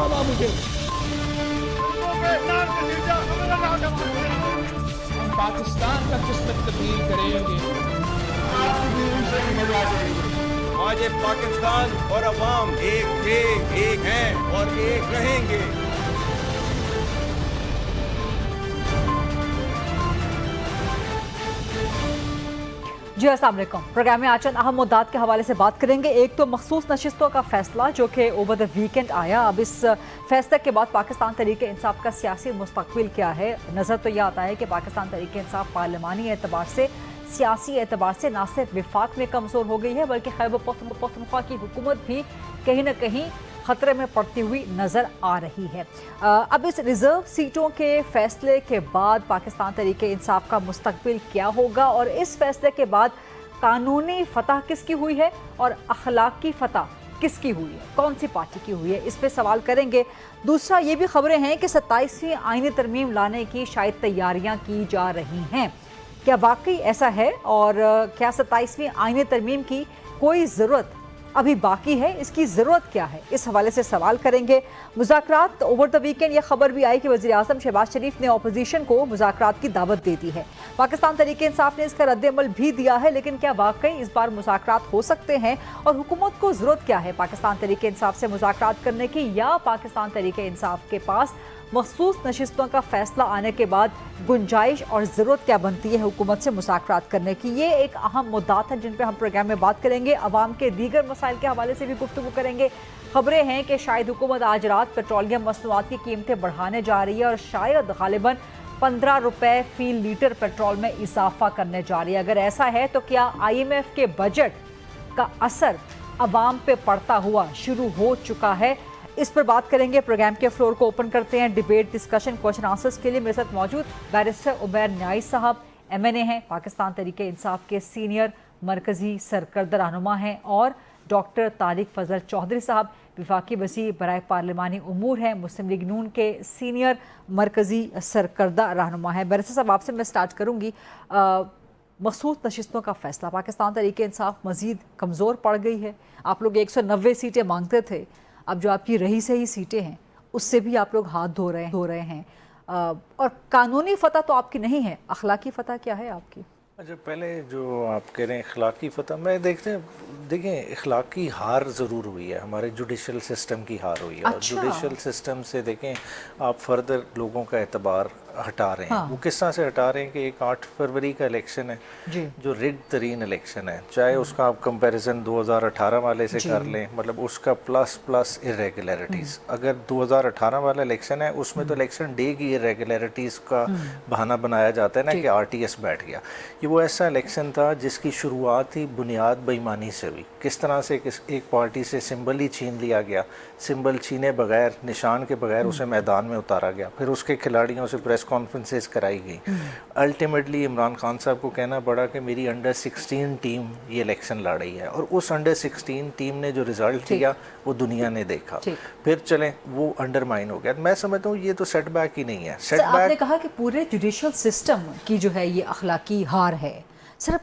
दिखावा मुझे। हम पाकिस्तान का किस्मत तब्दील करेंगे। आज पाकिस्तान और अवाम एक थे, एक हैं और एक रहेंगे। जी अस्सलाम वालेकुम। प्रोग्राम में आज चंद अहम मुद्दात के हवाले से बात करेंगे। एक तो मखसूस नशिस्तों का फैसला जो कि ओवर द वीकेंड आया। अब इस फैसले के बाद पाकिस्तान तहरीक इंसाफ का सियासी मुस्तकबिल क्या है? नज़र तो यह आता है कि पाकिस्तान तहरीक इंसाफ पार्लिमानी एतबार से, सियासी एतबार से ना सिर्फ विफाक में कमज़ोर हो गई है बल्कि खैबर पख्तूनख्वा की हुकूमत भी कहीं ना कहीं खतरे में पड़ती हुई नज़र आ रही है। अब इस रिजर्व सीटों के फैसले के बाद पाकिस्तान तहरीक इंसाफ का मुस्तकबिल क्या होगा और इस फैसले के बाद कानूनी फतह किसकी हुई है और अखलाकी फतह किसकी हुई है, कौन सी पार्टी की हुई है, इस पे सवाल करेंगे। दूसरा ये भी खबरें हैं कि 27वीं आईनी तरमीम लाने की शायद तैयारियां की जा रही हैं। क्या वाकई ऐसा है और क्या 27वीं आईनी तरमीम की कोई ज़रूरत अभी बाकी है, इसकी ज़रूरत क्या है, इस हवाले से सवाल करेंगे। मुज़ाकरात ओवर द वीकेंड, यह खबर भी आई कि वज़ीर आज़म शहबाज शरीफ ने अपोजिशन को मुज़ाकरात की दावत दे दी है। पाकिस्तान तहरीक इंसाफ ने इसका रद्द-ए-अमल भी दिया है, लेकिन क्या वाकई इस बार मुज़ाकरात हो सकते हैं और हुकूमत को ज़रूरत क्या है पाकिस्तान तहरीक इंसाफ से मुज़ाकरात करने की, या पाकिस्तान तहरीक इंसाफ के पास मखसूस नशिस्तों का फैसला आने के बाद गुंजाइश और ज़रूरत क्या बनती है हुकूमत से मुज़ाकरात करने की? ये एक अहम मुद्दात है जिन पर हम प्रोग्राम में बात करेंगे। अवाम के दीगर मसाइल के हवाले से भी गुफ्तगू करेंगे। खबरें हैं कि शायद हुकूमत आज रात पेट्रोलियम मसनूआत की कीमतें बढ़ाने जा रही है और शायद गालिबन 15 रुपये फ़ी लीटर पेट्रोल में इजाफा करने जा रही है। अगर ऐसा है तो क्या IMF के बजट का असर अवाम पे पड़ता हुआ शुरू हो चुका है? इस पर बात करेंगे। प्रोग्राम के फ्लोर को ओपन करते हैं डिबेट, डिस्कशन, क्वेश्चन आंसर्स के लिए। मेरे साथ मौजूद बैरिस्टर उमैर न्याई साहब MNA हैं, पाकिस्तान तहरीक इंसाफ के सीनियर मरकज़ी सरकर्दा रहनुमा हैं, और डॉक्टर तारिक फजल चौधरी साहब वफाकी वज़ीर बराए पार्लिमानी उमूर हैं, मुस्लिम लीग नून के सीनियर मरकज़ी सरकर्दा रहनुमा हैं। बैरिस्टर साहब आपसे मैं स्टार्ट करूँगी। मखसूस नशिस्तों का फैसला, पाकिस्तान तहरीक इंसाफ मज़ीद कमज़ोर पड़ गई है। आप लोग 190 सीटें मांगते थे, अब जो आपकी रही सही सीटें हैं उससे भी आप लोग हाथ धो रहे हैं। और कानूनी फतह तो आपकी नहीं है, अखलाकी फतह क्या है आपकी? अच्छा, पहले जो आप कह रहे हैं अखलाकी फतह, मैं देखें अखलाकी हार ज़रूर हुई है, हमारे जुडिशल सिस्टम की हार हुई है। और जुडिशल सिस्टम से देखें आप फर्दर लोगों का एतबार हटा रहे हैं। वो किस तरह से हटा रहे हैं कि एक 8 फरवरी का इलेक्शन है जो रिग्ड तरीन इलेक्शन है, चाहे उसका आप कंपैरिजन 2018 वाले से कर लें, मतलब उसका प्लस इरेगुलरिटीज़। अगर 2018 वाला इलेक्शन है उसमें तो इलेक्शन डे की इरेगुलरिटीज़ का बहाना बनाया जाता है ना कि RTS बैठ गया। ये वो ऐसा इलेक्शन था जिसकी शुरुआत ही बुनियाद बेईमानी से हुई। किस तरह से एक पार्टी से सिंबल ही छीन लिया गया, सिंबल छीने बगैर, निशान के बगैर उसे मैदान में उतारा गया, फिर उसके खिलाड़ियों से प्रेस कॉन्फ्रेंसेस कराई गई। अल्टीमेटली इमरान खान साहब को कहना पड़ा कि मेरी अंडर 16 टीम ये इलेक्शन लड़ रही है, और उस अंडर 16 टीम ने जो रिजल्ट दिया वो दुनिया ने देखा। फिर चलें वो अंडरमाइन हो गया। मैं समझता हूँ ये तो सेटबैक ही नहीं है। सेटबैक आपने कहा कि पूरे जुडिशल सिस्टम की जो है ये अखलाकी हार है। सिर्फ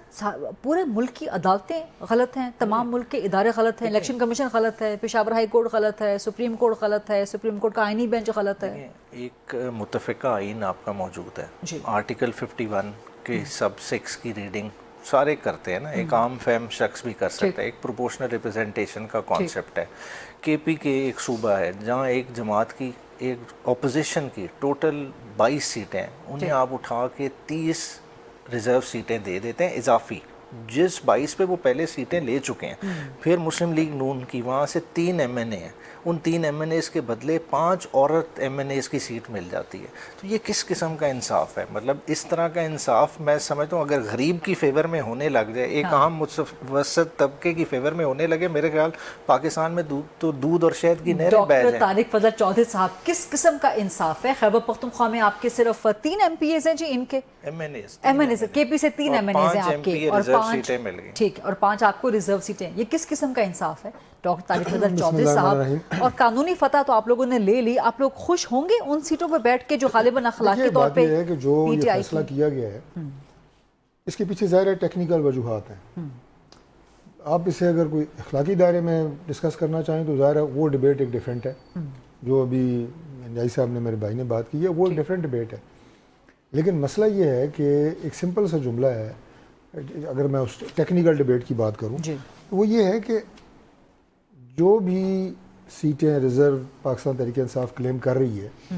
पूरे मुल्क की अदालतें गलत हैं, तमाम मुल्क के इदारे गलत हैं, इलेक्शन कमीशन गलत है, पेशावर हाई कोर्ट गलत है, सुप्रीम कोर्ट गलत है, सुप्रीम कोर्ट का आईनी बेंच गलत है। एक मुतफ़िका आइन आपका मौजूद है, आर्टिकल 51 के सब 6 की रीडिंग सारे करते हैं ना, एक आम फैम शख्स भी कर सकता है। एक प्रोपोर्शनल रिप्रेजेंटेशन का कॉन्सेप्ट है। KP के एक सूबा है जहाँ एक जमात की, एक अपोजिशन की टोटल 22 सीटें हैं, उन्हें आप उठा के 30 रिज़र्व सीटें दे देते हैं इजाफी, जिस 22 पे वो पहले सीटें ले चुके हैं। फिर मुस्लिम लीग नून की वहाँ से 3 MNA हैं, उन 3 MNAs के बदले 5 औरत MNAs की सीट मिल जाती है। तो ये किस किस्म का इंसाफ है? मतलब इस तरह का इंसाफ मैं समझता हूँ अगर गरीब की फेवर में होने लग जाए, एक आम मुतवस्सित तबके की फेवर में होने लगे, मेरे ख्याल पाकिस्तान में दूध और शहद की नहरें बह जाएं। डॉक्टर तारिक फजल चौधरी साहब, किस किस्म का इंसाफ है? खैबर पख्तूनख्वा में आपके सिर्फ 3 MPAs हैं जी, इनके MNAs KP से 3 MNAs हैं आपके, और 5 सीटें मिल गई, ठीक, और 5 आपको रिजर्व सीटें। ये किस किस्म का इंसाफ है डॉक्टर तारिक फजल चौधरी साहब? और कानूनी फतह तो आप लोगों ने ले ली, आप लोग खुश होंगे उन सीटों पर बैठ के जो गालिबन अखलाकी तौर पे है कि जो ये फैसला किया गया है इसके पीछे ज़ाहिर है टेक्निकल वजूहात हैं। आप इसे अगर कोई अखलाकी दायरे में डिस्कस करना चाहें तो ज़ाहिर है वो डिबेट एक डिफरेंट है, جو ابھی نیائی صاحب نے میرے بھائی نے بات کی ہے وہ ایک ڈفرینٹ ڈبیٹ ہے، لیکن مسئلہ یہ ہے کہ ایک سمپل سا جملہ ہے، اگر میں اس ٹیکنیکل ڈبیٹ کی بات کروں وہ یہ ہے کہ جو بھی سیٹیں ریزرو پاکستان تحریک انصاف کلیم کر رہی ہے،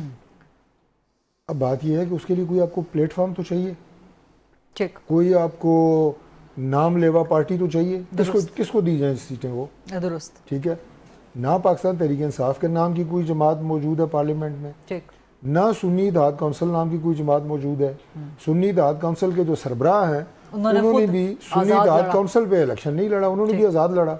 اب بات یہ ہے کہ اس کے لیے کوئی آپ کو پلیٹ فارم تو چاہیے، کوئی آپ کو نام لیوا پارٹی تو چاہیے، کس کو دی جائیں سیٹیں وہ، درست، ٹھیک ہے، نہ پاکستان تحریک انصاف کے نام کی کوئی جماعت موجود ہے پارلیمنٹ میں، نہ سنی اتحاد کونسل نام کی کوئی جماعت موجود ہے، سنی اتحاد کونسل کے جو سربراہ ہیں انہوں نے بھی سنی اتحاد کونسل پہ الیکشن نہیں لڑا، انہوں نے بھی آزاد لڑا،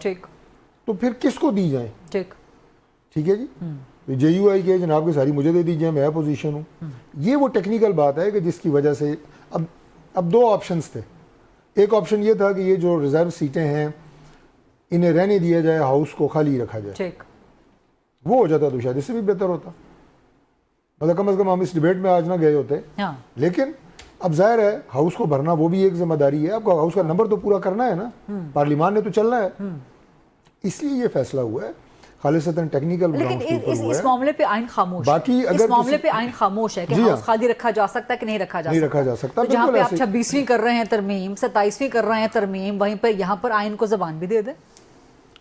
تو پھر کس کو دی جائیں؟ ٹھیک ہے جی، جے یو آئی کے جناب کی ساری مجھے دے دیجیے، میں اپوزیشن ہوں، یہ وہ ٹیکنیکل بات ہے کہ جس کی وجہ سے اب دو آپشنز تھے، ایک آپشن یہ تھا کہ یہ جو ریزرو سیٹیں ہیں انہیں رہنے دیا جائے، ہاؤس کو خالی رکھا جائے، وہ ہو جاتا تو شاید اس سے بھی بہتر ہوتا، مطلب کم از کم ہم اس ڈیبیٹ میں آج نہ گئے ہوتے، لیکن اب ظاہر ہے ہاؤس کو بھرنا وہ بھی ایک ذمہ داری ہے، آپ کو ہاؤس کا نمبر تو پورا کرنا ہے نا، پارلیمان نے تو چلنا ہے، اس لیے یہ فیصلہ ہوا ہے خالصتاً ٹیکنیکل گراؤنڈ کے اوپر ہوا ہے۔ اس معاملے پہ آئین خاموش ہے، باقی اگر اس معاملے پہ آئین خاموش ہے کہ ہاؤس خالی رکھا جا سکتا ہے کہ نہیں رکھا جا سکتا، جہاں پہ آپ 26ویں کر رہے ہیں ترمیم، 27ویں کر رہے ہیں ترمیم، وہیں پہ یہاں پر آئین کو زبان بھی دے دیں۔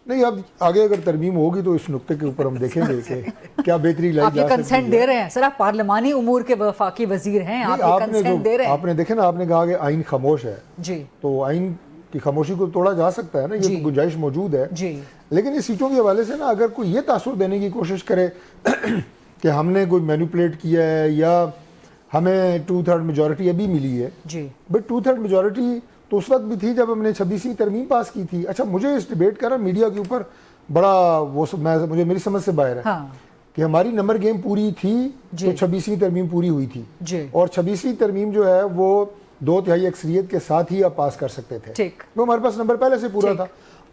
نہیں، اب آگے اگر ترمیم ہوگی تو اس نقطے کے اوپر ہم دیکھیں گے کہ کیا بہتری لائی آپ یہ کنسنٹ دے رہے ہیں سر، آپ پارلیمانی امور کے وفاقی وزیر ہیں، آپ یہ کنسنٹ دے رہے ہیں۔ آپ نے دیکھا نا، آپ نے کہا کہ آئین خاموش ہے، جی، تو آئین کی خاموشی کو توڑا جا سکتا ہے نا، یہ گنجائش موجود ہے، لیکن اس سیٹوں کے حوالے سے نا اگر کوئی یہ تاثر دینے کی کوشش کرے کہ ہم نے کوئی مینیپولیٹ کیا ہے یا ہمیں 2/3 میجورٹی ابھی ملی ہے، بٹ 2/3 میجورٹی تو اس وقت بھی تھی جب ہم نے 26ویں ترمیم پاس کی تھی۔ اچھا، مجھے اس ڈیبیٹ کا نا میڈیا کے اوپر بڑا مجھے میری سمجھ سے باہر ہے کہ ہماری نمبر گیم پوری تھی تو 26ویں ترمیم پوری ہوئی تھی، اور 26ویں ترمیم جو ہے وہ 2/3 اکثریت کے ساتھ ہی آپ پاس کر سکتے تھے، وہ ہمارے پاس نمبر پہلے سے پورا تھا۔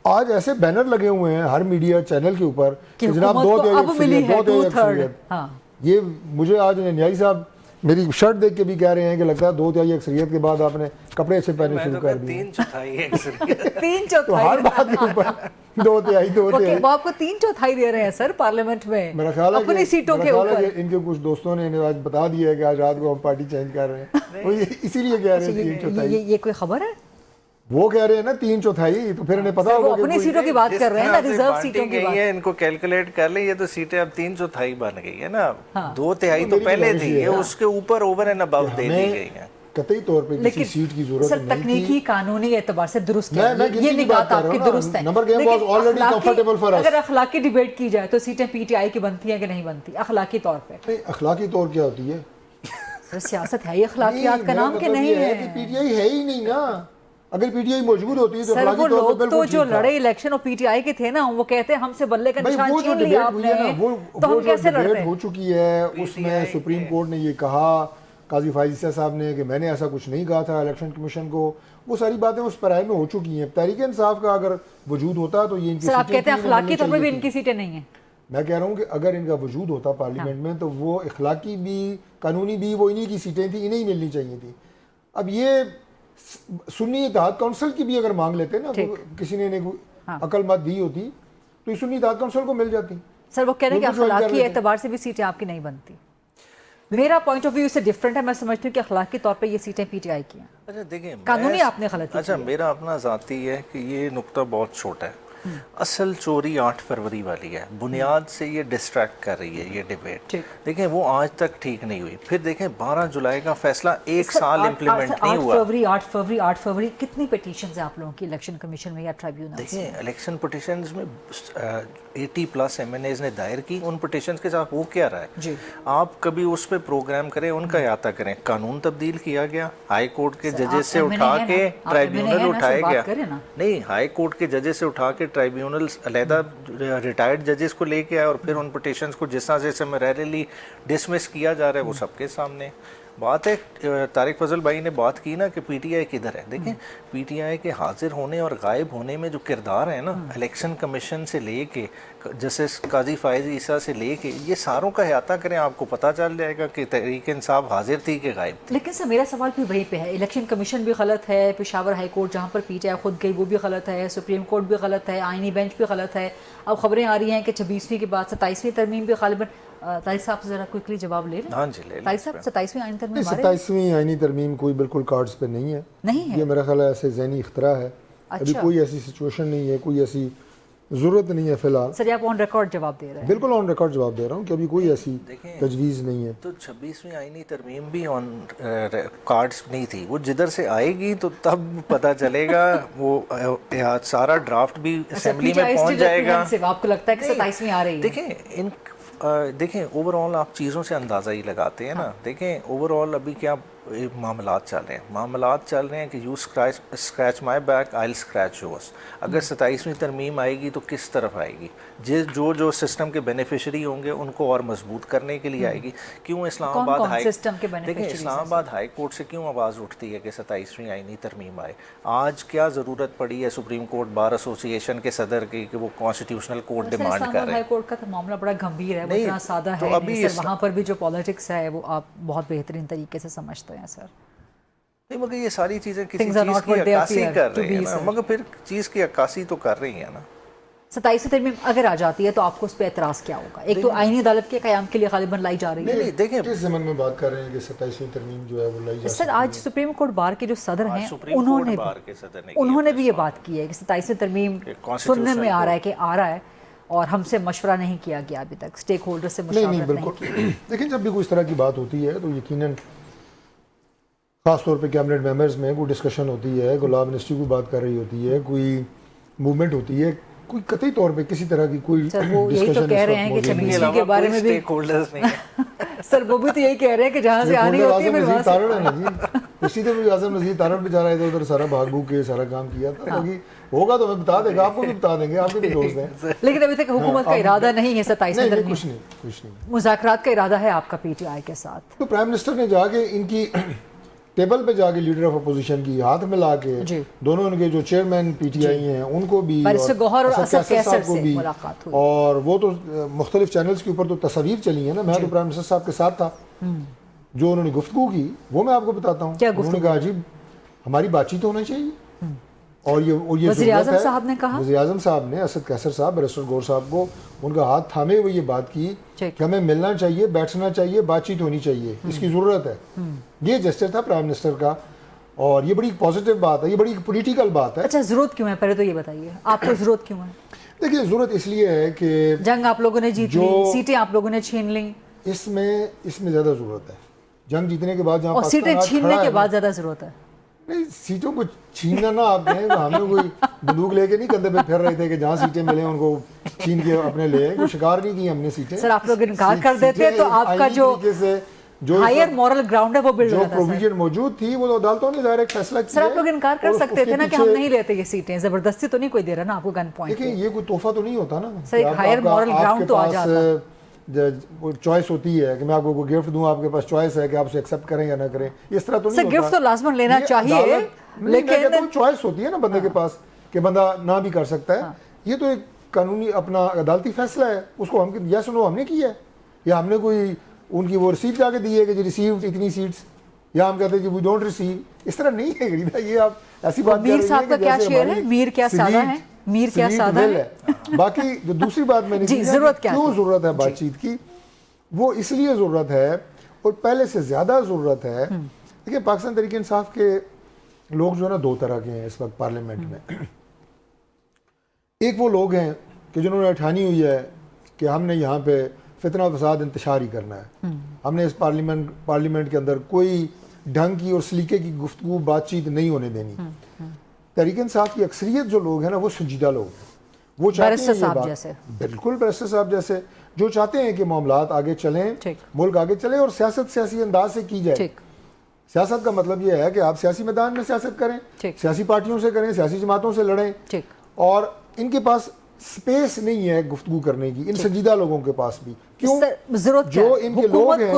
آج ایسے بینر لگے ہوئے ہیں ہر میڈیا چینل کے اوپر کہ جناب 2/3 اکثریت، یہ مجھے آج نیائی صاحب میری شرٹ دیکھ کے بھی کہہ رہے ہیں کہ لگتا ہے 2/3 اکثریت کے بعد آپ نے کپڑے اچھے پہنے شروع کر دیے، 3/4 تو ہر بات کے اوپر 2/3 وہ آپ کو 3/4 دے رہے ہیں سر پارلیمنٹ میں میرا خیال ہے اپنی سیٹوں کے اوپر۔ ان کے کچھ دوستوں نے انہیں آج بتا دیا ہے کہ آج رات کو ہم پارٹی چینج کر رہے ہیں، اسی لیے کہہ رہے ہیں 3/4۔ یہ کوئی خبر ہے؟ وہ کہہ رہے ہیں نا 3/4، تو پھر انہیں پتا ہوگا کہ اپنی سیٹوں کی بات کر رہے ہیں نا، ریزرو سیٹوں کی بات ہے، ان کو کیلکولیٹ کر لیں، یہ تو سیٹیں اب 3/4 بن گئی ہے نا، 2/3 تو پہلے تھی، اس کے اوپر اوور اینڈ اباؤ دے دی گئی ہے، قطعی طور پہ کسی سیٹ کی ضرورت نہیں تھی۔ تکنیکی قانونی اعتبار سے درست ہے، یہ نکات آپ کی درست ہے، اگر اخلاقی ڈیبیٹ کی جائے تو سیٹیں پی ٹی آئی کی بنتی ہیں کہ نہیں بنتی اخلاقی طور پہ؟ اخلاقی طور کیا ہوتی ہے؟ سیاست ہے یہ اخلاقیات کا نام کہ نہیں ہے؟ پی ٹی آئی ہے ہی نہیں نا، اگر پی ٹی آئی موجود ہوتی ہے تو سر وہ لوگ تو جو لڑے الیکشن اور پی ٹی آئی کے تھے نا، وہ کہتے ہیں ہم سے بلے کا نشان چھین لیا آپ نے، تو ہم کیسے لڑتے ہیں؟ ہو چکی ہے، اس میں سپریم کورٹ نے یہ کہا، قاضی فائز عیسیٰ صاحب نے، کہ میں نے ایسا کچھ نہیں کہا تھا الیکشن کمیشن کو، وہ ساری باتیں اس پرائے میں ہو چکی ہیں۔ تحریک انصاف کا اگر وجود ہوتا تو یہ ان کی سر آپ کہتے ہیں اخلاقی طور پہ بھی ان کی سیٹیں نہیں ہیں؟ میں کہہ رہا ہوں کہ اگر ان کا وجود ہوتا پارلیمنٹ میں تو وہ اخلاقی بھی قانونی بھی وہ انہی کی سیٹیں تھیں، انہیں ہی ملنی چاہیے تھی۔ اب یہ سنی اتحاد کونسل کی بھی اگر مانگ لیتے نا، کسی نے انہیں عقل مت دی ہوتی تو یہ سنی اتحاد کونسل کو مل جاتی۔ سر وہ کہہ رہے ہیں کہ اخلاقی اعتبار سے بھی سیٹیں آپ کی نہیں بنتی، میرا پوائنٹ آف ویو سے ڈیفرنٹ ہے، میں سمجھتی ہوں کہ اخلاقی طور پہ یہ سیٹیں پی ٹی آئی کی ہیں۔ اچھا دیکھیں، قانونی آپ نے غلطی کی۔ اچھا میرا اپنا ذاتی ہے کہ یہ نقطہ بہت چھوٹا ہے، اصل چوری 8 فروری والی ہے، بنیاد سے یہ ڈسٹریکٹ کر رہی ہے یہ ڈیبیٹ، دیکھیں وہ آج تک ٹھیک نہیں ہوئی۔ پھر دیکھیں 12 جولائی کا فیصلہ ایک سال امپلیمنٹ نہیں ہوا۔ 8 فروری کتنی پیٹیشنز ہیں آپ لوگوں کی الیکشن کمیشن میں یا ٹرائیبیونل؟ دیکھیں الیکشن پٹیشنز میں 80+ ایم این ایز نے دائر کی، ان پٹیشنز کے ساتھ وہ کیا رہا ہے، آپ کبھی اس پہ پروگرام کریں، ان کا احاطہ کریں۔ قانون تبدیل کیا گیا، ہائی کورٹ کے ججز سے اٹھا کے ٹرائیبیونل اٹھایا گیا، نہیں ہائی کورٹ کے ججز سے اٹھا کے ٹرائیبیونلز علیحدہ ریٹائرڈ ججز کو لے کے آئے، اور پھر ان پٹیشنز کو جس طرح سے میریرلی ڈسمس کیا جا رہا ہے وہ سب کے سامنے بات ہے۔ طارق فضل بھائی نے بات کی نا کہ پی ٹی آئی کدھر ہے، دیکھیں پی ٹی آئی کے حاضر ہونے اور غائب ہونے میں جو کردار ہے نا، الیکشن کمیشن سے لے کے جسٹس قاضی فائز عیسیٰ سے لے کے، یہ ساروں کا احاطہ کریں، آپ کو پتہ چل جائے گا کہ تحریک انصاف حاضر تھی کہ غائب تھی۔ لیکن سر میرا سوال بھی وہیں پہ ہے، الیکشن کمیشن بھی غلط ہے، پشاور ہائی کورٹ جہاں پر پی ٹی آئی خود گئی وہ بھی غلط ہے، سپریم کورٹ بھی غلط ہے، آئینی بینچ بھی غلط ہے، اب خبریں آ رہی ہیں کہ 26ویں کے بعد 27ویں ترمیم بھی غالباً तारिक साहब से ज़रा क्विकली जवाब ले लें। हाँ जी, ले लें। तारिक साहब 27वीं आईनी तरमीम 27वीं आईनी तरमीम कोई बिल्कुल कार्ड्स पे नहीं है, नहीं है, ये मेरा ख्याल है ऐसे ज़हनी इख्तरा है। अभी कोई ऐसी सिचुएशन नहीं है, कोई ऐसी ज़रूरत नहीं है फ़िलहाल। सर आप ऑन रिकॉर्ड जवाब दे रहे हैं? बिल्कुल ऑन रिकॉर्ड जवाब दे रहा हूँ कि अभी कोई ऐसी तजवीज़ नहीं है। तो 26वीं आईनी तरमीम भी ऑन कार्ड्स नहीं थी, वो जिधर से आएगी तो तब पता चलेगा। वो सारा ड्राफ्ट भी असेंबली में पहुंच जाएगा। आपको लगता है कि 27वीं आ रही है? देखें ओवरऑल आप चीज़ों से अंदाज़ा ही लगाते हैं ना। देखें ओवरऑल अभी क्या मामलात चल रहे हैं कि you scratch my back I will scratch yours. अगर 27वीं तरमीम आएगी तो किस तरफ आएगी? जो सिस्टम के बेनिफिशरी होंगे उनको और मजबूत करने के लिए आएगी। क्यों इस्लामाबाद हाई कोर्ट से क्यों आवाज़ उठती है कि 27वीं आईनी तरमीम आए? आज क्या ज़रूरत पड़ी है सुप्रीम कोर्ट बार एसोसिएशन के सदर की कि वो कॉन्स्टिट्यूशनल कोर्ट डिमांड कर रहे हैं? हाई कोर्ट का तो मामला बड़ा गंभीर है, वो इतना सादा है नहीं सर। वहाँ पर भी जो पॉलिटिक्स है वो आप बहुत बेहतरीन तरीके से समझते हैं सर। नहीं मगर ये सारी चीज़ें किसी चीज़ की अक्कासी कर रही है ना, मगर फिर चीज़ की अक्कासी तो कर रही है ना। 27वीं तरमीम अगर आ जाती है तो आपको उस पर एतराज़ क्या होगा? एक तो आईनी अदालत के क़याम के लिए गालिबन लाई जा रही है। नहीं देखें किस ज़माने में बात कर रहे हैं कि 27वीं तरमीम जो है वो लाई जा सर आज सुप्रीम कोर्ट बार के जो सदर हैं उन्होंने भी ये बात की है कि 27वीं तरमीम सुनने में आ रहा है कि आ रहा है और हमसे मशवरा नहीं किया गया अभी तक, स्टेक होल्डर से मशवरा नहीं बिल्कुल। देखिए जब भी कोई इस तरह की बात होती है तो यकीनन ख़ास तौर पे कैबिनेट मेंबर्स में कोई डिस्कशन होती है, कोई लॉ मिनिस्ट्री कोई बात कर रही होती है, कोई मूवमेंट होती है, कोई कतई तौर पे किसी तरह की कोई यही तो कह रहे हैं कि 26वीं के बारे में भी होल्डर्स नहीं है। सर वो भी तो यही कह रहे हैं कि जहाँ से आनी होती है फिर वहाँ से। इसी तरह आज़म नज़ीर तारड़ बेचारा इधर उधर सारा भाग भूग के सारा काम किया था, ताकि होगा तो हमें बता देगा, आपको भी बता देंगे, आपके भी दोस्त हैं। लेकिन अभी तक हुकूमत का इरादा नहीं है 27वीं तरमीम? कुछ नहीं। मुज़ाकरात का इरादा है आपका पीटीआई के साथ? तो प्राइम मिनिस्टर ने जाके इनकी टेबल पे जाके लीडर ऑफ अपोजिशन की हाथ मिला के दोनों उनके जो चेयरमैन पीटीआई हैं उनको भी गौहर और असद कैसर से मुलाकात हुई, और वो तो मुख्तलिफ चैनल्स के ऊपर तो तस्वीर चली है ना। मैं तो प्राइम मिनिस्टर साहब के साथ था, जो उन्होंने गुफ्तगू की वो मैं आपको बताता हूँ। उन्होंने कहा जी हमारी बातचीत होना चाहिए, और ये वज़ीर आज़म साहब ने कहा, वज़ीर आज़म साहब ने असद कैसर साहब बैरिस्टर गौहर साहब को उनका हाथ थामे हुए ये बात की कि हमें मिलना चाहिए, बैठना चाहिए, बातचीत होनी चाहिए, इसकी ज़रूरत है। ये जेस्चर था प्राइम मिनिस्टर का, और ये बड़ी पॉजिटिव बात है, ये बड़ी पॉलिटिकल बात है। अच्छा ज़रूरत क्यों है, पहले तो ये बताइए आपको ज़रूरत क्यों है? देखिए ज़रूरत इसलिए है कि जंग आप लोगों ने जीत ली, सीटें आप लोगों ने छीन ली, इसमें ज़्यादा ज़रूरत है। जंग जीतने के बाद और सीटें छीनने के बाद ज़्यादा ज़रूरत है। नहीं, सीटों को छीनना ना आपने, हमें कोई बंदूक लेके नहीं कंधे पे फिर रहे थे कि जहाँ सीटें मिले उनको छीन के अपने ले, कोई शिकार नहीं की हमने सीटें। सर आप लोग इनकार कर देते तो आपका जो हायर मॉरल ग्राउंड है वो बिल्ड होता है। जो प्रोविजन मौजूद थी वो अदालतों ने ज़ाहिर फैसला किया। सर आप लोग इनकार कर सकते थे ना कि हम नहीं लेते ये सीटें, जबरदस्ती तो नहीं कोई दे रहा ना आपको गन पॉइंट। देखिए ये कोई तोहफा तो नहीं होता ना सर, एक हायर मॉरल ग्राउंड तो आ जाता। चॉइस होती है कि मैं आपको कोई गिफ्ट दूं, आपके पास चॉइस है कि आप उसे एक्सेप्ट करें या ना करें, इस तरह तो नहीं होता। गिफ्ट तो लाजमन लेना चाहिए, लेकिन चॉइस होती है ना बंदे के पास कि बंदा ना भी कर सकता है। ये तो एक कानूनी अपना अदालती फैसला है, उसको हम यस नो हमने किया है, या हमने कोई उनकी वो रिसीट जाके दी है कि रिसीव इतनी सीट्स, या हम कहते हैं कि वी डोंट रिसीव। इस तरह नहीं है गरीबा, ये आप ऐसी बात मीर साहब का क्या शेर है, मीर क्या सादा है, मीर क्या सादा है। बाकी जो दूसरी बात मैंने क्यों ज़रूरत है बातचीत की, वो इसलिए ज़रूरत है और पहले से ज़्यादा ज़रूरत है। देखिए पाकिस्तान तहरीक इंसाफ के लोग जो है ना दो तरह के हैं इस वक्त पार्लियामेंट में। एक वो लोग हैं कि जिन्होंने ठानी हुई है कि हमने यहाँ पे फितना फसाद इंतशार ही करना है, हमने इस पार्लियामेंट के अंदर कोई ढंग की और सलीके की गुफ्तगू बातचीत नहीं होने देनी। तहरीक इंसाफ की अक्सरियत जो लोग हैं ना वो संजीदा लोग हैं, वो चाहते हैं ये बात, बिल्कुल बैरिस्टर साहब जैसे, जो चाहते हैं कि मामलात आगे चलें, मुल्क आगे चले और सियासत सियासी अंदाज से की जाए। सियासत का मतलब ये है कि आप सियासी मैदान में सियासत करें, सियासी पार्टियों से करें, सियासी जमातों से लड़ें, और इनके पास स्पेस नहीं है गुफ्तगू करने की, इन संजीदा लोगों के पास भी। क्यों? जो इनके लोग हैं,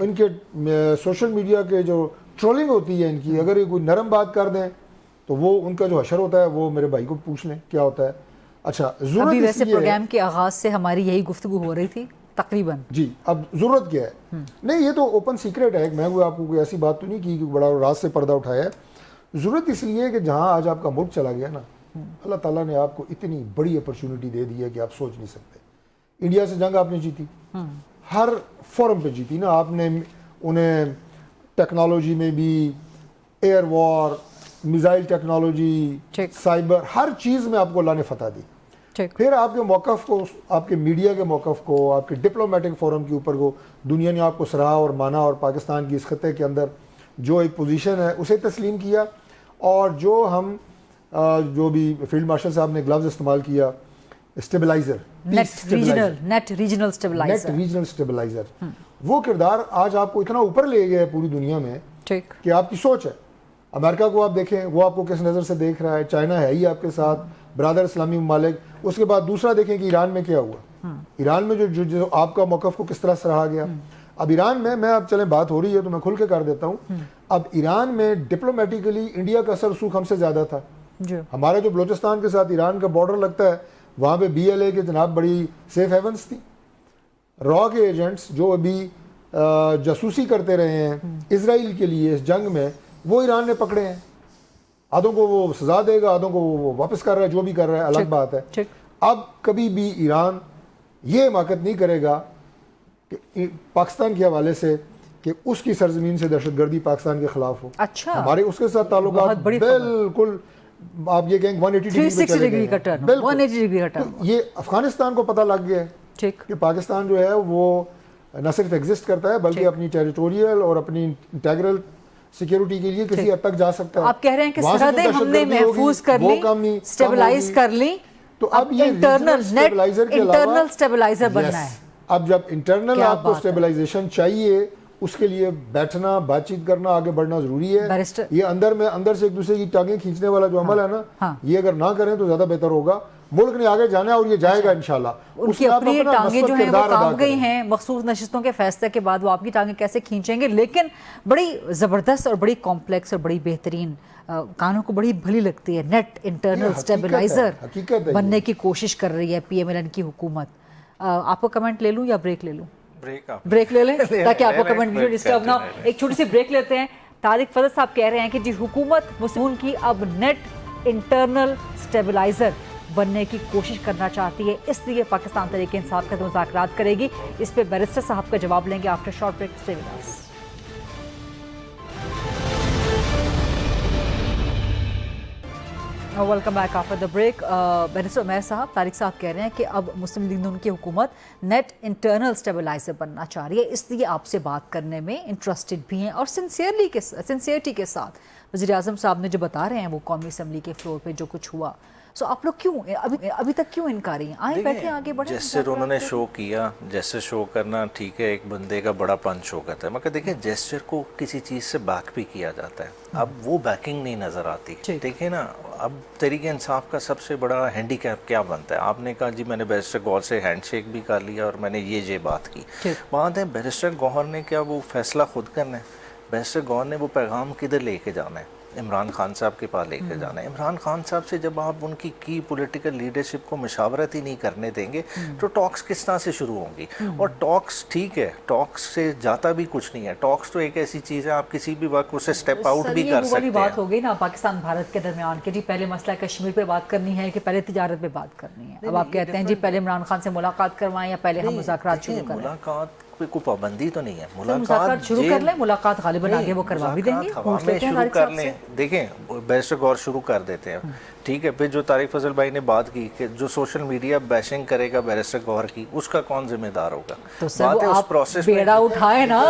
इनके सोशल मीडिया के जो ट्रोलिंग होती है इनकी, अगर ये कोई नरम बात कर दें तो वो उनका जो हशर होता है वो मेरे भाई को पूछ लें क्या होता है। अच्छा, अभी वैसे प्रोग्राम के आगाज से हमारी यही गुफ्तगू हो रही थी तकरीबन जी। अब जरूरत क्या है? नहीं, ये तो ओपन सीक्रेट है, मैं कोई आपको कोई ऐसी बात तो नहीं की कि बड़ा राज से पर्दा उठाया है। जरूरत इसलिए है कि जहाँ आज आपका मुल्क चला गया ना, अल्लाह ताला ने आपको इतनी बड़ी अपॉर्चुनिटी दे दी है कि आप सोच नहीं सकते। इंडिया से जंग आपने जीती, ہر فورم پہ جیتی نا آپ نے انہیں، ٹیکنالوجی میں بھی، ایئر وار، میزائل ٹیکنالوجی، سائبر، ہر چیز میں آپ کو اللہ نے فتح دی. پھر آپ کے موقف کو، آپ کے میڈیا کے موقف کو، آپ کے ڈپلومیٹک فورم کے اوپر کو دنیا نے آپ کو سراہا اور مانا، اور پاکستان کی اس خطے کے اندر جو ایک پوزیشن ہے اسے تسلیم کیا. اور جو ہم جو بھی فیلڈ مارشل صاحب نے گلوز استعمال کیا، اسٹیبلائزر، نیٹ ریجنل اسٹیبلائزر، وہ کردار آج آپ کو اتنا اوپر لے گیا ہے پوری دنیا میں کہ آپ کی سوچ ہے. امریکہ کو آپ دیکھیں، وہ آپ کو کس نظر سے دیکھ رہا ہے. چائنا ہے ہی آپ کے ساتھ، برادر اسلامی ممالک. اس کے بعد دوسرا دیکھیں کہ ایران میں کیا ہوا. ایران میں جو آپ کا موقف کو کس طرح سراہا گیا. اب ایران میں اب چلیں بات ہو رہی ہے تو میں کھل کے کر دیتا ہوں. اب ایران میں ڈپلومیٹیکلی انڈیا کا اثر رسوخ ہم سے زیادہ تھا. ہمارا جو بلوچستان کے ساتھ ایران کا بارڈر لگتا ہے، وہاں پہ BLA کے جناب بڑی سیف ہیونس تھی. را کے ایجنٹس جو ابھی جاسوسی کرتے رہے ہیں اسرائیل کے لیے اس جنگ میں، وہ ایران نے پکڑے ہیں. آدھوں کو وہ سزا دے گا، آدھوں کو وہ واپس کر رہا ہے، جو بھی کر رہا ہے الگ بات ہے. اب کبھی بھی ایران یہ حماقت نہیں کرے گا کہ پاکستان کے حوالے سے کہ اس کی سرزمین سے دہشت گردی پاکستان کے خلاف ہو. ہمارے اس کے ساتھ تعلقات بالکل آپ یہ کہیں 180 ڈگری کا ٹرن. یہ افغانستان کو پتہ لگ گیا ہے کہ پاکستان جو ہے وہ نہ صرف ایگزسٹ کرتا ہے بلکہ اپنی ٹیریٹوریل اور اپنی انٹیگرل سیکیورٹی کے لیے کسی حد تک جا سکتا ہے. آپ کہہ رہے ہیں کہ سرحدیں ہم نے محفوظ کر لی، سٹیبلائز کر لی، تو اب یہ انٹرنل سٹیبلائزر بننا ہے. اب جب انٹرنل آپ کو سٹیبلائزیشن چاہیے، اس کے لیے بیٹھنا، بات چیت کرنا، آگے بڑھنا ضروری ہے. یہ اندر سے ایک دوسرے کی ٹانگیں کھینچنے والا جو عمل ہے نا، یہ اگر نہ کریں تو زیادہ بہتر ہوگا. ملک نے آگے جانا ہے اور یہ جائے گا انشاءاللہ. ان کی اپنی ٹانگیں جو ہیں وہ کام گئی ہیں مخصوص نشستوں کے فیصلے کے بعد، وہ آپ کی ٹانگیں کیسے کھینچیں گے. لیکن بڑی زبردست اور بڑی کمپلیکس اور بڑی بہترین، کانوں کو بڑی بھلی لگتی ہے، نیٹ انٹرنل سٹیبلائزر بننے کی کوشش کر رہی ہے PMLN کی حکومت. آپ کو کمنٹ لے لوں یا بریک لے لوں؟ بریک لے لیں تاکہ آپ کو کمنٹ ویڈیو ڈسٹرب نہ ہو. ایک چھوٹی سی بریک لیتے ہیں. طارق فضل صاحب کہہ رہے ہیں کہ جی حکومت مسلمون کی اب نیٹ انٹرنل سٹیبلائزر بننے کی کوشش کرنا چاہتی ہے، اس لیے پاکستان تحریک انصاف کے مذاکرات کرے گی. اس پہ بیرسٹر صاحب کا جواب لیں گے after short break. Stay with us. Welcome back after the break. Barrister Umair صاحب، طارق صاحب کہہ رہے ہیں کہ اب مسلم لیگ نون کی حکومت نیٹ انٹرنل سٹیبلائزر بننا چاہ رہی ہے، اس لیے آپ سے بات کرنے میں انٹرسٹڈ بھی ہیں اور سنسیئرٹی کے ساتھ. وزیر اعظم صاحب نے جو بتا رہے ہیں وہ قومی اسمبلی کے فلور پہ جو کچھ ہوا، سو آپ لوگ کیوں ابھی تک کیوں انکاری ہیں؟ آئیں بیٹھیں، آگے بڑھیں. جیسر انہوں نے شو کیا، جیسر شو کرنا ٹھیک ہے، ایک بندے کا بڑا پنچ شو کرتا ہے، مگر دیکھیں جیسر کو کسی چیز سے بیک بھی کیا جاتا ہے. اب وہ بیکنگ نہیں نظر آتی. دیکھیں نا، اب تحریک انصاف کا سب سے بڑا ہینڈی کیپ کیا بنتا ہے؟ آپ نے کہا جی میں نے بیرسٹر گوہر سے ہینڈ شیک بھی کر لیا اور میں نے یہ بات کی. بات ہے بیرسٹر گوہر نے کیا وہ فیصلہ خود کرنا ہے؟ بیرسٹر گوہر نے وہ پیغام کدھر لے کے جانا ہے؟ عمران خان صاحب کے پاس لے کے جانا ہے. عمران خان صاحب سے جب آپ ان کی پولیٹیکل لیڈرشپ کو مشاورت ہی نہیں کرنے دیں گے تو ٹاکس کس طرح سے شروع ہوں گی؟ اور ٹاکس ٹھیک ہے، ٹاکس سے جاتا بھی کچھ نہیں ہے. ٹاکس تو ایک ایسی چیز ہے آپ کسی بھی وقت اسے اسٹیپ آؤٹ بھی کر سکتے ہیں. بات ہو گئی نا پاکستان بھارت کے درمیان کہ جی پہلے مسئلہ کشمیر پہ بات کرنی ہے کہ پہلے تجارت پہ بات کرنی ہے. اب آپ کہتے ہیں جی پہلے عمران خان سے ملاقات کروائیں یا پہلے ہم مذاکرات شروع کریں؟ ملاقات کوئی پابندی تو نہیں ہے. ملاقات شروع کر لیں، ملاقات غالباً آگے وہ کروا بھی دیں گے. شروع کر لیں. دیکھیں بیرسٹر گوہر شروع کر دیتے ہیں، ٹھیک ہے. پھر جو طارق فضل بھائی نے بات کی کہ جو سوشل میڈیا بیشنگ کرے گا بیرسٹر گوہر کی، اس کا کون ذمہ دار ہوگا؟ تو سر آپ بیڑا اٹھائے نا.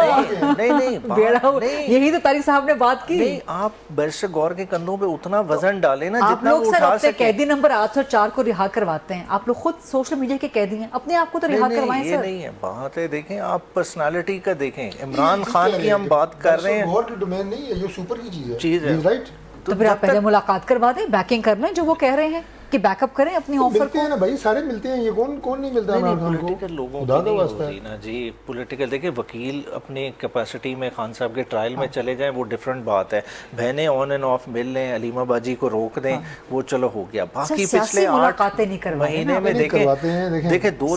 یہی تو طارق صاحب نے بات کی. نہیں، آپ بیرسٹر گوہر کے کندھوں پہ اتنا وزن ڈالیں نا جتنا وہ اٹھا سکیں. قیدی نمبر 804 کو رہا کرواتے ہیں آپ لوگ، خود سوشل میڈیا کے قیدی ہیں، اپنے آپ کو تو رہا کروائیں. یہ نہیں ہے بات ہے. دیکھیں آپ پرسنالٹی کا دیکھیں. عمران خان کی ہم بات کر رہے ہیں، گوہر کی ڈومین نہیں ہے، یہ سپر کی چیز ہے. رائٹ. تو پھر آپ پہلے ملاقات کروا دیں، بیکنگ کر لیں جو وہ کہہ رہے ہیں کہ بیک اپ کریں اپنی آفر کو. ملتے ہیں نا بھائی، سارے ملتے ہیں. یہ کون نہیں ملتا ہے پولیٹیکل لوگوں کی نہیں ہوتی نا جی. پولیٹیکل دیکھیں وکیل اپنی کیپیسٹی میں خان صاحب کے ٹرائل میں چلے جائیں وہ ڈیفرنٹ بات ہے. بہنیں آن اینڈ آف مل لیں، علیمہ باجی کو روک دیں، وہ چلو ہو گیا. باقی پچھلے 8 مہینے میں دیکھیں 2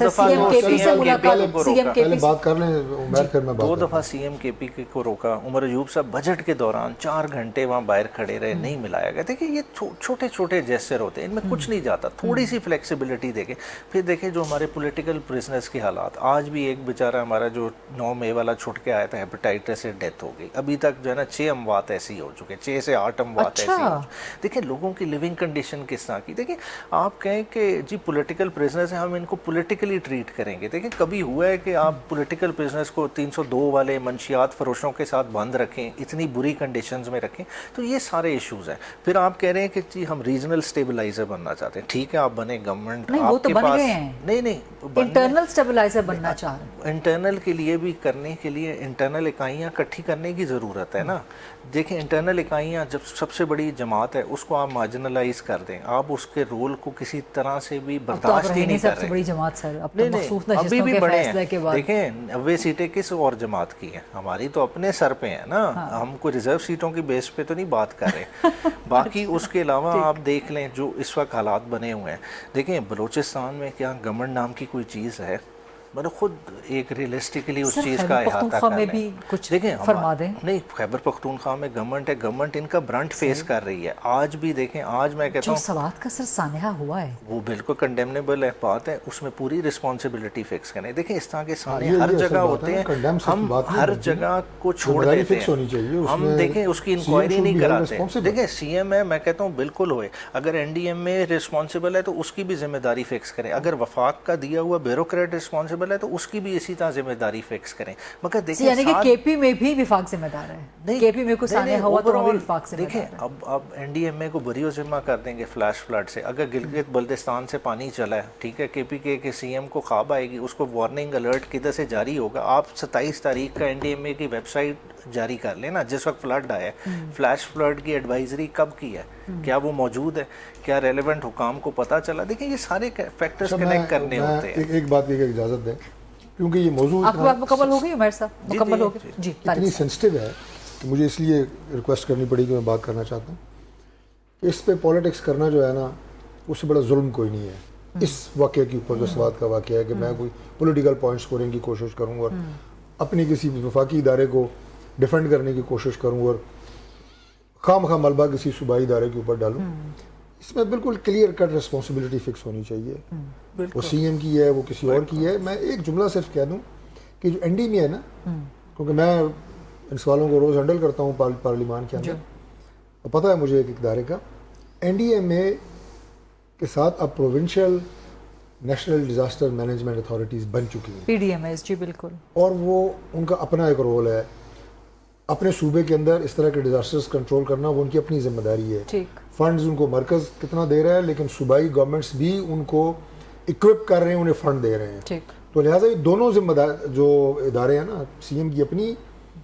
دفعہ CM KP کو روکا. عمر ایوب صاحب بجٹ کے دوران 4 گھنٹے وہاں باہر کھڑے رہے، نہیں ملایا گیا. دیکھیں یہ چھوٹے چھوٹے جیسر ہوتے ہیں، ان میں کچھ कुछ नहीं जाता, थोड़ी सी फ्लेक्सिबिलिटी देखें। फिर देखें जो हमारे पॉलिटिकल प्रिजनर्स के हालात, आज भी एक बेचारा हमारा जो 9 मई वाला छुट के आया था, हेपेटाइटिस से डेथ हो गई, अभी तक जो है ना 6 अमवात ऐसी हो चुके, 6 से 8 अमवात ऐसी हो चुके। देखिए लोगों की लिविंग कंडीशन किस तरह की। देखिए आप कहें कि जी पॉलिटिकल प्रिजनर्स हैं, हम इनको पॉलिटिकली ट्रीट करेंगे। देखिए कभी हुआ है कि आप पॉलिटिकल प्रिजनर्स को 302 वाले मंशियात फरोशों के साथ बंद रखें, इतनी बुरी कंडीशंस में रखें? तो ये सारे इश्यूज़ हैं। फिर आप कह रहे हैं कि जी हम रीजनल स्टेबलाइजर बनना चाहते हैं, ठीक है आप बने, गवर्नमेंट आपके पास नहीं इंटरनल स्टेबलाइजर बनना चाह रहे हैं। इंटरनल के लिए भी करने के लिए इंटरनल इकाइयाँ इकट्ठी करने की ज़रूरत है ना। देखिए इंटरनल इकाइयाँ जब सबसे बड़ी जमात है उसको आप मार्जिनलाइज कर दें, आप उसके रोल को किसी तरह से भी बर्दाश्त ही नहीं कर रहे। सबसे बड़ी जमात सर अपने मखसूस अभी नशिस्तों भी के बड़े फैसले के हैं। बाद देखें 90 सीटें किस और जमात की हैं, हमारी तो अपने सर पे है ना। हम कोई रिजर्व सीटों की बेस पे तो नहीं बात कर रहे। बाकी उसके अलावा आप देख लें जो इस वक्त हालात बने हुए हैं। देखें बलूचिस्तान में क्या गवर्नमेंट नाम की कोई चीज़ है? मतलब खुद एक रियलिस्टिकली उस चीज़ का अहाता कर में भी कुछ देखें फरमा दें। नहीं खैबर पख्तूनख्वा में गवर्नमेंट है, गवर्नमेंट इनका ब्रंट फेस कर रही है। आज भी देखें, आज मैं कहता हूँ जो सवात का सर सानहा हुआ है वो बिल्कुल कंडेमनेबल है, बात है, उसमें पूरी रिस्पॉन्सिबिलिटी फिक्स करें। देखिए इस तरह के साने हर जगह होते हैं, हम हर जगह को छोड़ देते हैं, हम देखें उसकी इंक्वायरी नहीं कराते। देखें सीएम है, मैं कहता हूँ बिल्कुल होए, अगर एनडीएम में रिस्पॉन्सिबल है तो उसकी भी जिम्मेदारी फिक्स करें, अगर वफाक का दिया हुआ ब्यूरोक्रेट रिस्पॉन्सिबल है तो उसकी भी इसी तरह जिम्मेदारी फिक्स करें। मगर देखिए यानी कि केपी में भी विफाक जिम्मेदार है, केपी में कुछ आने हुआ तो भी विफाक जिम्मेदार है। देखें अब एनडीएमए को बरियो जिम्मा कर देंगे फ्लैश फ्लड से। अगर गिलगित बल्तिस्तान से पानी चला है, ठीक है, केपी के सीएम को ख्वाब आएगी, उसको वार्निंग अलर्ट किधर से जारी होगा? आप 27 तारीख का एनडीएमए की वेबसाइट जारी कर लेना, जिस वक्त फ्लड आया, फ्लैश फ्लड की एडवाइजरी कब की है, क्या वो मौजूद है, क्या रेलेवेंट हुकाम को पता चला? देखिए ये सारे फैक्टर्स कनेक्ट करने होते हैं। एक बात की इजाज़त दें, क्योंकि ये मौजूद आपकी बात मुकम्मल हो गई उमर साहब? मुकम्मल हो गई जी। इतनी सेंसिटिव है कि मुझे इसलिए रिक्वेस्ट करनी पड़ी कि मैं बात करना चाहता हूँ। इस पे पॉलिटिक्स करना जो है ना, उससे बड़ा जुल्म कोई नहीं है। इस वाक़े के ऊपर जो सवाल का वाक़या है कि मैं कोई पॉलिटिकल पॉइंट स्कोरिंग की कोशिश करूँ और अपने किसी वफाकी इदारे को डिफेंड करने की कोशिश करूँ और खामखा मलबा किसी सूबाई इदारे के ऊपर डालूँ, इसमें बिल्कुल क्लियर कट रिस्पॉन्सिबिलिटी फिक्स होनी चाहिए। वो सीएम की है, वो किसी और की है। मैं एक जुमला सिर्फ कह दूं कि जो एनडी में है ना, क्योंकि मैं इन सवालों को रोज़ हैंडल करता हूँ पार्लियामान के अंदर, तो पता है मुझे एक इदारे का एनडीएमए के साथ अब provincial national disaster management authorities बन चुकी हैं, पीडीएमएस जी बिल्कुल, और वो उनका अपना एक रोल है। अपने सूबे के अंदर इस तरह के डिज़ास्टर्स कंट्रोल करना वो उनकी अपनी जिम्मेदारी है। ठीक, फंड्स उनको मरकज़ कितना दे रहा है, लेकिन सूबाई गवर्नमेंट्स भी उनको इक्विप कर रहे हैं, उन्हें फंड दे रहे हैं। ठीक, तो लिहाजा ये दोनों जिम्मेदार जो इदारे हैं ना, सीएम की अपनी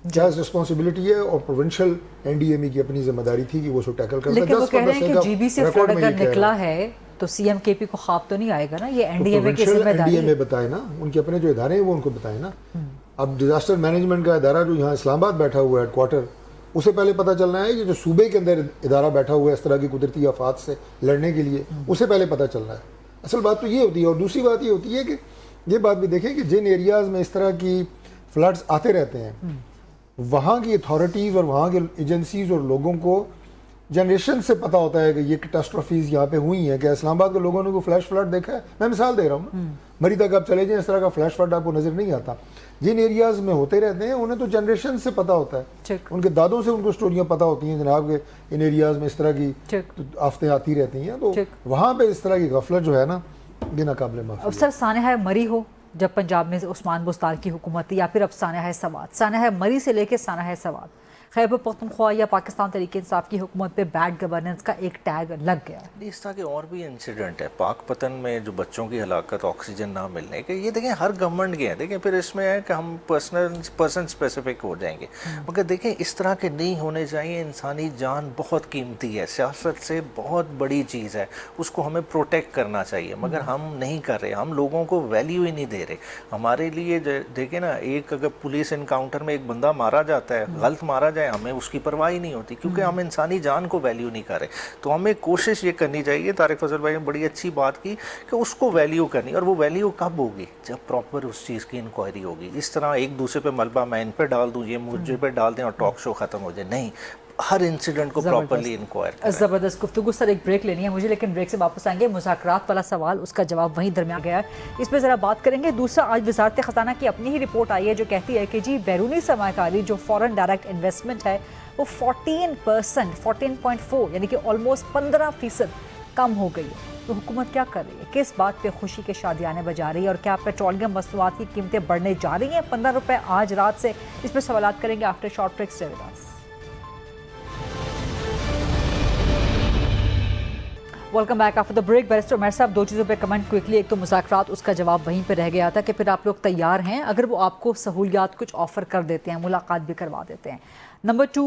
जायज़ रिस्पॉन्सिबिलिटी है और प्रोविंशियल एनडीएमए की अपनी जिम्मेदारी थी कि वो उसको टैकल करना। लेकिन वो कह रहे हैं कि जीबी से फ्लड अगर निकला है तो सीएम केपी को ख्वाब तो नहीं आएगा ना, ये एनडीएमए की जिम्मेदारी है। एनडीएमए बताए ना, उनके अपने जो इदारे हैं वो उनको बताए ना। अब डिजास्टर मैनेजमेंट का इदारा जो यहाँ इस्लामाबाद बैठा हुआ है हेडक्वार्टर, उसे पहले पता चलना है कि जो सूबे के अंदर इदारा बैठा हुआ है इस तरह की कुदरती आफात से लड़ने के लिए, उसे पहले पता चलना है। असल बात तो ये होती है। और दूसरी बात ये होती है कि ये बात भी देखें कि जिन एरियाज़ में इस तरह की फ्लड्स आते रहते हैं, वहाँ की अथॉरिटीज़ और वहाँ के एजेंसीज़ और लोगों को जनरेशन से पता होता है कि ये कैटास्ट्रॉफीज़ यहाँ पे हुई हैं। क्या इस्लामाबाद के लोगों ने कोई फ्लैश फ्लड देखा है? मैं मिसाल दे रहा हूँ, मरी तक आप चले जाएं, इस तरह का फ्लैश फ्लड आपको नज़र नहीं आता। जिन एरियाज़ में होते रहते हैं उन्हें तो जनरेशन से पता होता है, उनके दादों से उनको स्टोरियाँ पता होती हैं, जनाब के इन एरियाज़ में इस तरह की आफतें आती रहती हैं। तो वहाँ पर इस तरह की गफलत जो है ना, ये नाकाबिले माफ़ी। अब सर सानहा मरी हो जब पंजाब में उस्मान बुस्तार की हुकूमत थी, या फिर अब सानहा सवात, सानहा मरी से लेकर सानहा सवात, खैबर पख्तूनख्वा या पाकिस्तान तहरीक इंसाफ की हुकूमत पे बैड गवर्नेंस का एक टैग लग गया। इस तरह के और भी इंसिडेंट है। पाक पतन में जो बच्चों की हलाकत ऑक्सीजन ना मिलने के, ये देखें हर गवर्नमेंट के हैं। देखें फिर इसमें है कि हम पर्सन स्पेसिफिक हो जाएंगे, मगर देखें इस तरह के नहीं होने चाहिए। इंसानी जान बहुत कीमती है, सियासत से बहुत बड़ी चीज़ है, उसको हमें प्रोटेक्ट करना चाहिए, मगर हम नहीं कर रहे। हम लोगों को वैल्यू ही नहीं दे रहे। हमारे लिए देखें ना, एक अगर पुलिस इनकाउंटर में एक बंदा मारा जाता है, गलत मारा जाए, हमें उसकी परवाह ही नहीं होती, क्योंकि हम इंसानी जान को वैल्यू नहीं कर रहे। तो हमें कोशिश ये करनी चाहिए, तारिक फजल भाई ने बड़ी अच्छी बात की, कि उसको वैल्यू करनी। और वो वैल्यू कब होगी? जब प्रॉपर उस चीज़ की इंक्वायरी होगी। इस तरह एक दूसरे पे मलबा मैं इन पे डाल दूँ, ये मुझे पे डाल दें और टॉक शो ख़त्म हो जाए, नहीं। हर इंसिडेंट को प्रॉपर्ली इंक्वायर करें। ज़बरदस्त गुफ्तगू। सर एक ब्रेक लेनी है मुझे, लेकिन ब्रेक से वापस आएंगे। मुज़ाकरात वाला सवाल, उसका जवाब वहीं दरमियान गया है, इस पर ज़रा बात करेंगे। दूसरा, आज वज़ारत ख़ज़ाना की अपनी ही रिपोर्ट आई है जो कहती है कि जी बैरूनी सरमायाकारी जो फॉरेन डायरेक्ट इन्वेस्टमेंट है वो 14%, 14.4 यानी कि ऑलमोस्ट 15% कम हो गई है। तो हुकूमत क्या कर रही है? किस बात पे खुशी के शादियाने बजा रही है? और क्या पेट्रोलियम मसनूआत की कीमतें बढ़ने जा रही हैं 15 रुपये आज रात से? इस पर सवालात करेंगे after short break. Stay with us. Welcome back after the break. Barrister Umar साहब, दो चीज़ों पे कमेंट क्विकली। एक तो मुज़ाकरात, उसका जवाब वहीं पे रह गया था कि फिर आप लोग तैयार हैं अगर वो आपको सहूलियात कुछ ऑफ़र कर देते हैं, मुलाकात भी करवा देते हैं। नंबर 2,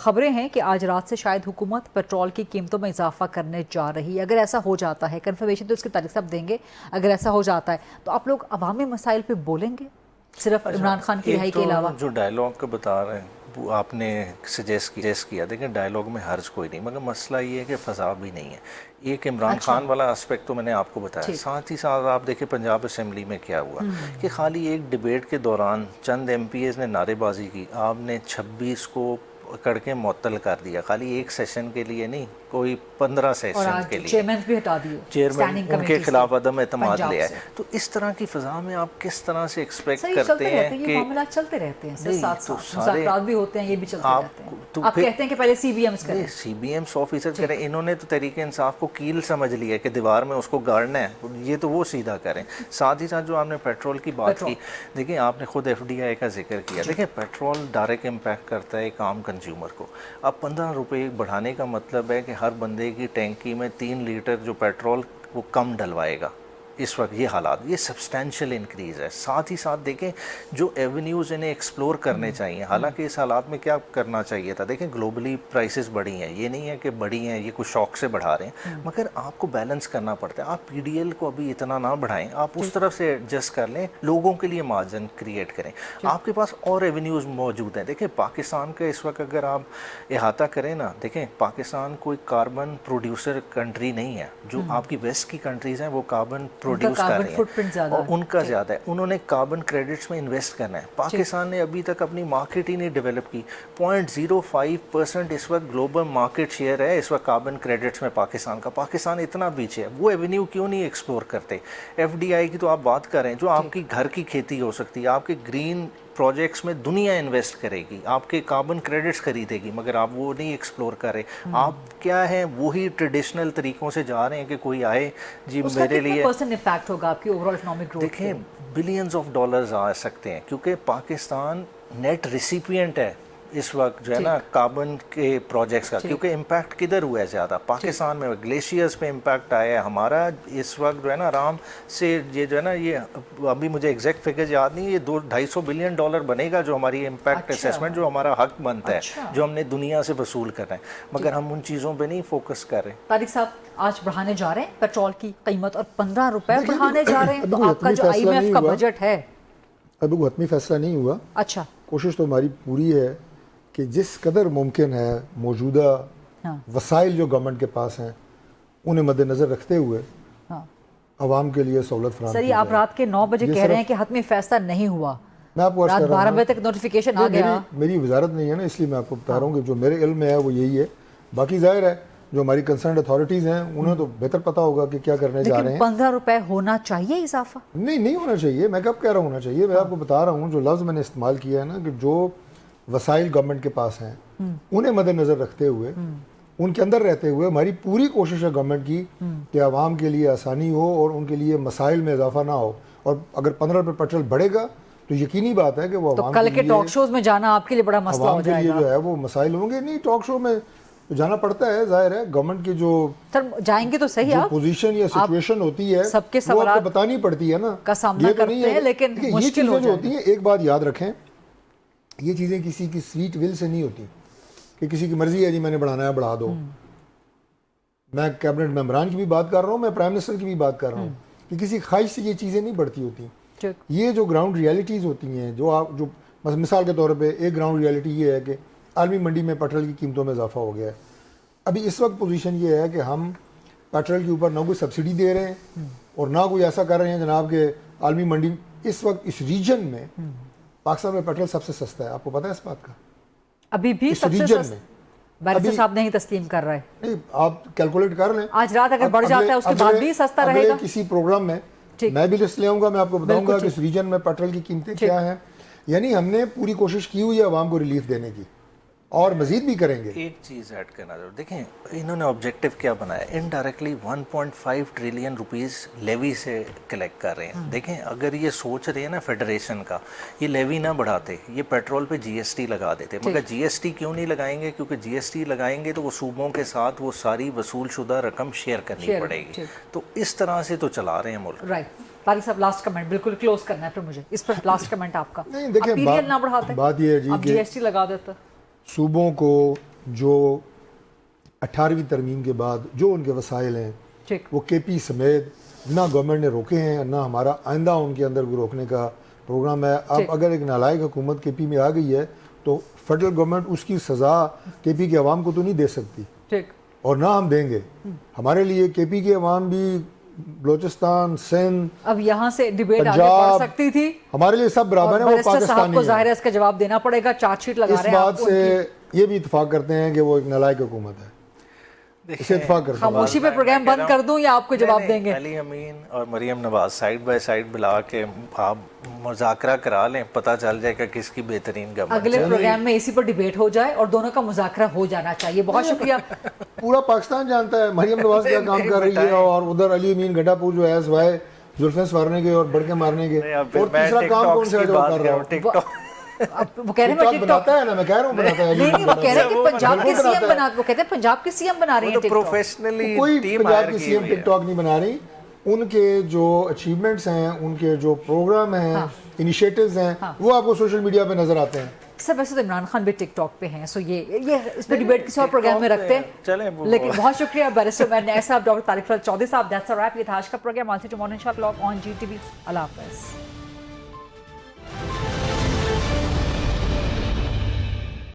ख़बरें हैं कि आज रात से शायद हुकूमत पेट्रोल की कीमतों में इजाफा करने जा रही है। अगर ऐसा हो जाता है, कन्फर्मेशन तो इसके तारिक साहब देंगे, अगर ऐसा हो जाता है तो आप लोग अवामी मसाइल पे बोलेंगे सिर्फ इमरान खान की रिहाई के अलावा? जो डायलॉग का बता रहे हैं वो आपने सजेस्ट किया, देखिए डायलॉग में हर्ज कोई नहीं, मगर मसला ये है कि फ़सा भी नहीं है। एक इमरान खान वाला एस्पेक्ट तो मैंने आपको बताया, साथ ही साथ आप देखिए पंजाब असेंबली में क्या हुआ कि खाली एक डिबेट के दौरान चंद MPs ने नारेबाजी की, आपने 26 को पकड़ के मुअत्तल कर दिया, खाली एक सेशन के लिए नहीं, कोई 15 सेशन के लिए। चेयरमैन भी हटा दिए, चेयरमैन उनके खिलाफ अदम एतमाद ले आए। तो इस तरह की फिजा में आप किस तरह से एक्सपेक्ट करते हैं कि मामला चलते रहते हैं, साथ मुज़ाकरात भी होते हैं, ये भी चलते रहते हैं। तो आप कहते हैं कि पहले CBMs करें, CBMs ऑफिसर करें। इन्होंने तो तरीके इंसाफ को कील समझ लिया कि दीवार में उसको गाड़ना है, ये तो वो सीधा करें। साथ ही साथ जो आपने पेट्रोल की बात की, देखिए आपने खुद FDI का जिक्र किया, देखिए पेट्रोल डायरेक्ट इम्पैक्ट करता है एक आम कंज्यूमर को। अब 15 रुपये बढ़ाने का मतलब है कि हर बंदे की टैंकी में 3 लीटर जो पेट्रोल वो कम डलवाएगा। इस वक्त ये हालात, ये सब्सटेंशियल इंक्रीज़ है। साथ ही साथ देखें जो एवेन्यूज़ इन्हें एक्सप्लोर करने चाहिए, हालांकि इस हालात में क्या करना चाहिए था, देखें ग्लोबली प्राइसेस बढ़ी हैं, ये नहीं है कि बढ़ी हैं ये कुछ शौक से बढ़ा रहे हैं, मगर आपको बैलेंस करना पड़ता है। आप PDL को अभी इतना ना बढ़ाएं, आप उस तरफ से एडजस्ट कर लें, लोगों के लिए मार्जिन क्रिएट करें। आपके पास और एवेन्यूज़ मौजूद हैं। देखें पाकिस्तान का इस वक्त अगर आप अहाता करें ना, देखें पाकिस्तान कोई कार्बन प्रोड्यूसर कंट्री नहीं है। जो आपकी वेस्ट की कंट्रीज़ हैं वो कार्बन प्रोड्यूस कर रही हैं और उनका ज़्यादा है, उन्होंने कार्बन क्रेडिट्स में इन्वेस्ट करना है। पाकिस्तान ने अभी तक अपनी मार्केट ही नहीं डेवलप की। 0.05% इस वक्त ग्लोबल मार्केट शेयर है इस वक्त कार्बन क्रेडिट्स में पाकिस्तान का। पाकिस्तान इतना पीछे है, वो एवेन्यू क्यों नहीं एक्सप्लोर करते? FDI की तो आप बात कर रहे हैं, जो आपकी घर की खेती हो सकती है, आपके ग्रीन प्रोजेक्ट्स में दुनिया इन्वेस्ट करेगी, आपके कार्बन क्रेडिट्स खरीदेगी, मगर आप वो नहीं एक्सप्लोर कर रहे। आप क्या है वही ट्रेडिशनल तरीकों से जा रहे हैं कि कोई आए जी मेरे लिए। % इम्पैक्ट होगा आपकी ओवरऑल इकोनॉमिक ग्रोथ? देखें बिलियंस ऑफ डॉलर्स आ सकते हैं, क्योंकि पाकिस्तान नेट रिसिपिएंट है इस वक्त जो है ना कार्बन के प्रोजेक्ट्स का, क्योंकि इम्पैक्ट किधर हुआ है ज़्यादा? पाकिस्तान में ग्लेशियर्स पे इम्पैक्ट आया है। हमारा इस वक्त जो है ना आराम से ये जो है ना, ये अभी मुझे एग्जैक्ट फिगर याद नहीं, ये $250 बिलियन बनेगा जो हमारी इम्पैक्ट असेसमेंट, जो हमारा हक बनता है, जो हमने दुनिया से वसूल करना है, मगर हम उन चीज़ों पर नहीं फोकस कर रहे। तारिक साहब, आज बढ़ाने जा रहे हैं पेट्रोल की कीमत और 15 रुपये बढ़ाने जा रहे हैं, तो आपका जो IMF का बजट है अभी कोई हतमी फैसला नहीं हुआ। अच्छा, कोशिश तो हमारी पूरी है कि जिस कदर मुमकिन है मौजूदा वसाइल जो गवर्नमेंट के पास हैं उन्हें मद्देनज़र रखते हुए आवाम के लिए सहूलत फराहम। सर, आप रात के 9 बजे कह रहे हैं कि हतमी फैसला नहीं हुआ, मैं आपको रात 12 बजे तक नोटिफिकेशन आ गया। मेरी वजारत नहीं है ना, इसलिए मैं आपको बता रहा हूँ कि जो मेरे इल्म में है वो यही है। बाकी जाहिर है जो हमारी कंसर्न अथॉरिटीज़ हैं उन्हें तो बेहतर पता होगा कि क्या करने जा रहे हैं। 15 रुपए होना चाहिए इजाफा? नहीं होना चाहिए। मैं कब कह रहा हूँ होना चाहिए, मैं आपको बता रहा हूँ जो लफ्ज़ मैंने इस्तेमाल किया है ना, कि जो वसाइल गवर्नमेंट के पास हैं उन्हें मद्देनज़र रखते हुए, उनके अंदर रहते हुए हमारी पूरी कोशिश है गवर्नमेंट की कि आवाम के लिए आसानी हो और उनके लिए मसाइल में इजाफा ना हो। और अगर 15 रुपये पेट्रोल बढ़ेगा तो यकीनी बात है कि वो तो कल के टॉक शोज में जाना आपके लिए बड़ा मसला हो जाएगा। जो है वो मसाइल होंगे। नहीं, टॉक शो में तो जाना पड़ता है, जाहिर है गवर्नमेंट की जो सर जाएंगे तो सही, आप पोजीशन या सिचुएशन होती है सबके वो आपको बतानी पड़ती है ना, का सामना करते हैं, लेकिन मुश्किल हो होती है। एक बात याद रखें, ये चीज़ें किसी की स्वीट विल से नहीं होती कि किसी की मर्जी है जी मैंने बढ़ाना है बढ़ा दो। मैं कैबिनेट मेंबरान की भी बात कर रहा हूँ, मैं प्राइम मिनिस्टर की भी बात कर रहा हूँ कि किसी ख्वाहिश से ये चीज़ें नहीं बढ़ती होती। ये जो ग्राउंड रियलिटीज़ होती हैं, जो मिसाल के तौर पे एक ग्राउंड रियलिटी ये है कि आलमी मंडी में पेट्रोल की कीमतों में इजाफा हो गया है। अभी इस वक्त पोजीशन ये है कि हम पेट्रोल के ऊपर ना कोई सब्सिडी दे रहे हैं और ना कोई ऐसा कर रहे हैं जनाब के आलमी मंडी इस वक्त इस रीजन में पाकिस्तान में पेट्रोल सबसे सस्ता है। आपको पता है इस बात का? अभी भी इस सबसे रीजन में बैरिस्टर साहब नहीं तस्लीम कर रहे। नहीं, आप कैलकुलेट कर लें, आज रात अगर बढ़ जाता है उसके बाद भी सस्ता रहेगा। किसी प्रोग्राम में मैं भी लिस्ट ले आऊंगा, मैं आपको बताऊंगा कि इस रीजन में पेट्रोल की कीमतें क्या हैं। यानी हमने पूरी कोशिश की हुई है आवाम को रिलीफ देने की, और मजीद भी करेंगे। एक चीज़ ऐड करना जरूर, देखें इन्होंने ऑब्जेक्टिव क्या बनाया, इनडायरेक्टली 1.5 ट्रिलियन रुपीस लेवी से कलेक्ट कर रहे हैं। देखें अगर ये सोच रहे हैं ना फेडरेशन का, ये लेवी ना बढ़ाते, ये पेट्रोल पे जीएसटी लगा देते, मगर जीएसटी क्यों नहीं लगाएंगे, क्योंकि जीएसटी लगाएंगे तो वो सूबों के साथ वो सारी वसूल शुदा रकम शेयर करनी पड़ेगी। तो इस तरह से तो चला रहे हैं मुल्क। राइट, तारिक साहब लास्ट कमेंट बिल्कुल क्लोज करना है फिर मुझे इस पर, लास्ट कमेंट आपका। नहीं देखिए, पीरियड ना बढ़ाते, बात ये है जी कि जीएसटी लगा देते, सूबों को जो 18वीं तरमीम के बाद जो उनके वसाइल हैं वो केपी समेत ना गवर्नमेंट ने रोके हैं, ना हमारा आइंदा उनके अंदर रोकने का प्रोग्राम है। अब अगर एक नालायक हुकूमत केपी में आ गई है तो फेडरल गवर्नमेंट उसकी सज़ा केपी के अवाम को तो नहीं दे सकती, और ना हम देंगे। हमारे लिए केपी के अवाम भी, बलोचिस्तान, सिंध, अब यहाँ से डिबेट आगे बढ़ सकती थी, हमारे लिए सब बराबर है। वो पाकिस्तानी को जाहिर है इसका जवाब देना पड़ेगा, चार्जशीट लगा रहे हैं। इस बात से ये भी इत्तेफाक करते हैं कि वो एक नालायक हुकूमत है, इसे इत्तेफाक करते हैं। खामोशी पे प्रोग्राम बंद कर दूं या आपको जवाब देंगे? अली अमीन और Maryam Nawaz side by side बुला के आप मुज़ाकरा करा लें, पता चल जाएगा किसकी बेहतरीन गवर्नमेंट। अगले प्रोग्राम में इसी पर डिबेट हो जाए और दोनों का मुज़ाकरा हो जाना चाहिए। बहुत शुक्रिया। पूरा पाकिस्तान जानता है मरियम नवाज क्या काम कर रही है, और उधर अली अमीन गड्ढापुर जो है सवाए जुल्फे सवारने के और बड़के मारने के, और तीसरा काम कौन सा जो कर रहा है। वो कह रहे हैं बनाता है ना, मैं कह रहा हूँ बनाता है। नहीं, वो कह रहे हैं कि पंजाब के सीएम बना, वो कहते हैं पंजाब के सीएम बना रही हैं टिकटॉक। प्रोफेशनली कोई पंजाब की सीएम टिकटॉक नहीं बना रही। उनके जो अचीवमेंट्स हैं, उनके जो प्रोग्राम हैं, इनिशिएटिव्स हैं, वो आपको सोशल मीडिया पे नजर आते हैं। सर वैसे तो इमरान खान भी टिकटॉक पे हैं, सो ये इस पे डिबेट किसी और प्रोग्राम में रखते हैं। लेकिन बहुत शुक्रिया बैरिस्टर मैन साहब, डॉक्टर तारिक फजल चौधरी साहब। That's a wrap. ये था आज का प्रोग्राम। ऑन टुमारो इंशाल्लाह ऑन GTV। अल्लाह हाफ़िज़।